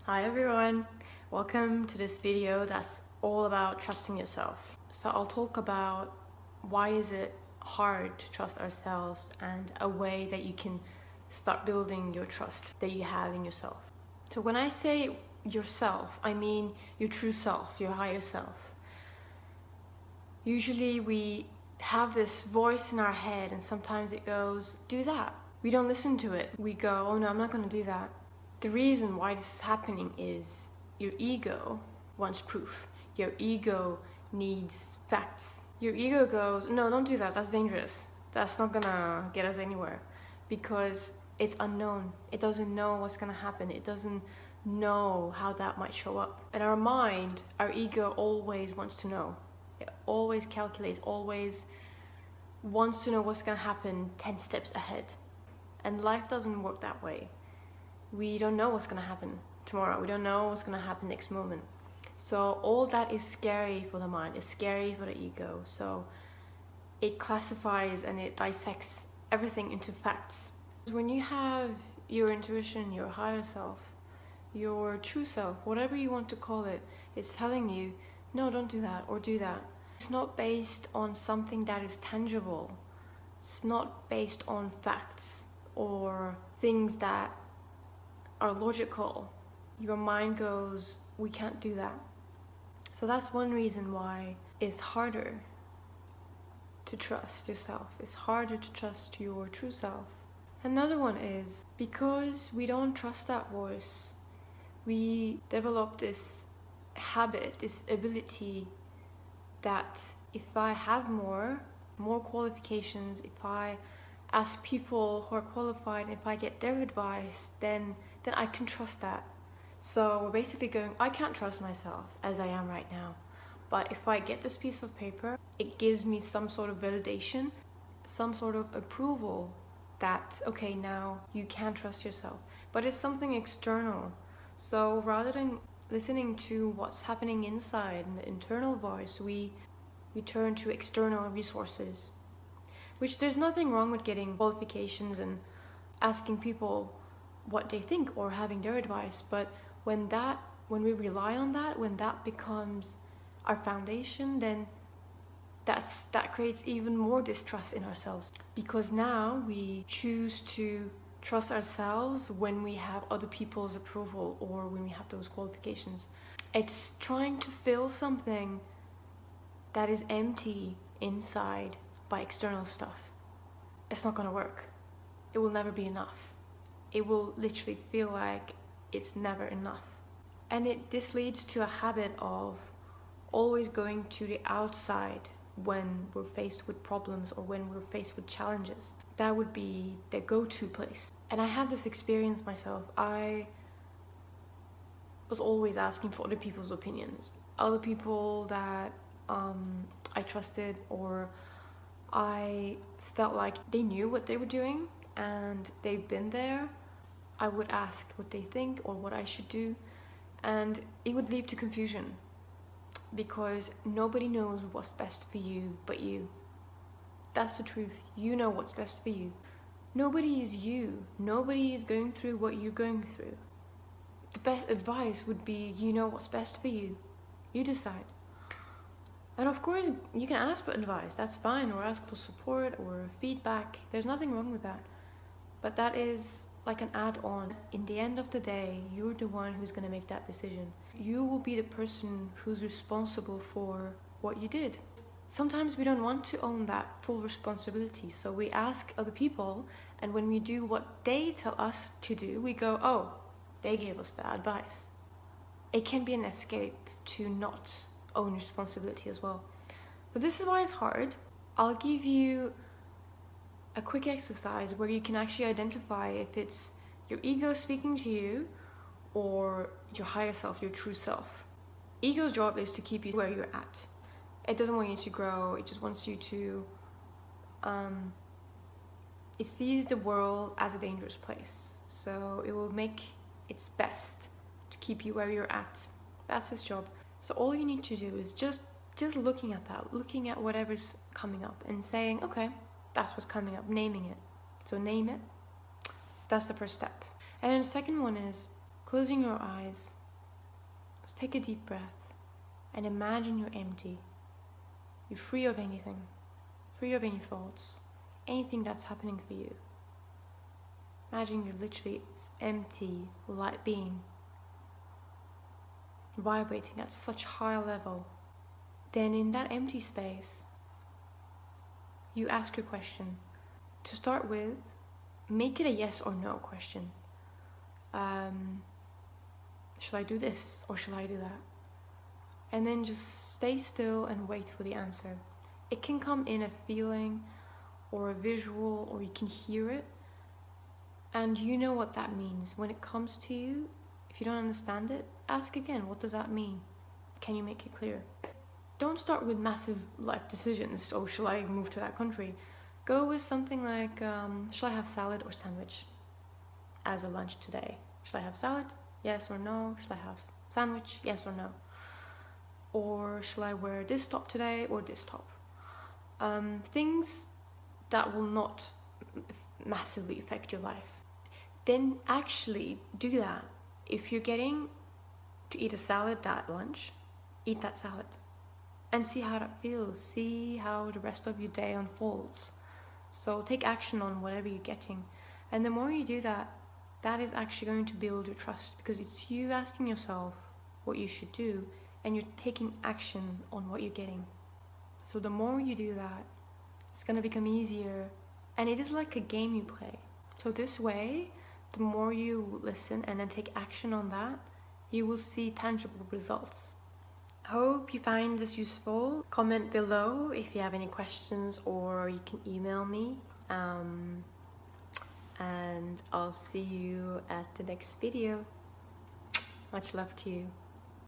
Hi everyone, welcome to this video that's all about trusting yourself. So I'll talk about why is it hard to trust ourselves and a way that you can start building your trust that you have in yourself. So when I say yourself, I mean your true self, your higher self. Usually we have this voice in our head and sometimes it goes, do that. We don't listen to it. We go, oh no, I'm not going to do that. The reason why this is happening is your ego wants proof. Your ego needs facts. Your ego goes, no, don't do that. That's dangerous. That's not gonna get us anywhere because it's unknown. It doesn't know what's gonna happen. It doesn't know how that might show up. And our mind, our ego always wants to know. It always calculates, always wants to know what's gonna happen 10 steps ahead. And life doesn't work that way. We don't know what's going to happen tomorrow. We don't know what's going to happen next moment. So all that is scary for the mind. It's scary for the ego. So it classifies and it dissects everything into facts. When you have your intuition, your higher self, your true self, whatever you want to call it, it's telling you, no, don't do that or do that. It's not based on something that is tangible. It's not based on facts or things that are logical. Your mind goes, we can't do that. So that's one reason why it's harder to trust yourself. It's harder to trust your true self. Another one is because we don't trust that voice, we develop this habit, this ability that if I have more qualifications, if I ask people who are qualified, and if I get their advice, then I can trust that. So we're basically going, I can't trust myself as I am right now. But if I get this piece of paper, it gives me some sort of validation, some sort of approval that, okay, now you can trust yourself. But it's something external. So rather than listening to what's happening inside and the internal voice, we turn to external resources. Which there's nothing wrong with getting qualifications and asking people what they think or having their advice, but when we rely on that, when that becomes our foundation, then that creates even more distrust in ourselves, because now we choose to trust ourselves when we have other people's approval or when we have those qualifications. It's trying to fill something that is empty inside by external stuff. It's not gonna work. It will never be enough. It will literally feel like it's never enough. And this leads to a habit of always going to the outside when we're faced with problems or when we're faced with challenges. That would be the go-to place. And I had this experience myself. I was always asking for other people's opinions. Other people that I trusted or I felt like they knew what they were doing and they've been there. I would ask what they think or what I should do, and it would lead to confusion because nobody knows what's best for you but you. That's the truth. You know what's best for you. Nobody is you. Nobody is going through what you're going through. The best advice would be, you know what's best for you. You decide. And of course, you can ask for advice, that's fine, or ask for support or feedback. There's nothing wrong with that. But that is like an add-on. In the end of the day, you're the one who's going to make that decision. You will be the person who's responsible for what you did. Sometimes we don't want to own that full responsibility, so we ask other people, and when we do what they tell us to do, we go, oh, they gave us that advice. It can be an escape to not own responsibility as well. So this is why it's hard. I'll give you a quick exercise where you can actually identify if it's your ego speaking to you or your higher self, your true self. Ego's job is to keep you where you're at. It doesn't want you to grow. It just wants you to it sees the world as a dangerous place, so it will make its best to keep you where you're at. That's its job. So all you need to do is just looking at that, looking at whatever's coming up and saying, okay, that's what's coming up, naming it. So name it. That's the first step. And then the second one is closing your eyes, let's take a deep breath and imagine you're empty. You're free of anything, free of any thoughts, anything that's happening for you. Imagine you're literally this empty, light being, vibrating at such high level. Then in that empty space, you ask your question. To start with, make it a yes or no question. Shall I do this or shall I do that? And then just stay still and wait for the answer. It can come in a feeling or a visual, or you can hear it. And you know what that means. When it comes to you, if you don't understand it, ask again, what does that mean? Can you make it clear? Don't start with massive life decisions. Oh, shall I move to that country? Go with something like, shall I have salad or sandwich as a lunch today? Shall I have salad? Yes or no? Shall I have sandwich? Yes or no? Or shall I wear this top today or this top? Things that will not massively affect your life. Then actually do that. If you're getting to eat a salad at lunch, eat that salad and see how that feels. See how the rest of your day unfolds. So take action on whatever you're getting. And the more you do that, that is actually going to build your trust, because it's you asking yourself what you should do and you're taking action on what you're getting. So the more you do that, it's going to become easier, and it is like a game you play. So this way, the more you listen and then take action on that, you will see tangible results. Hope you find this useful. Comment below if you have any questions, or you can email me. And I'll see you at the next video. Much love to you.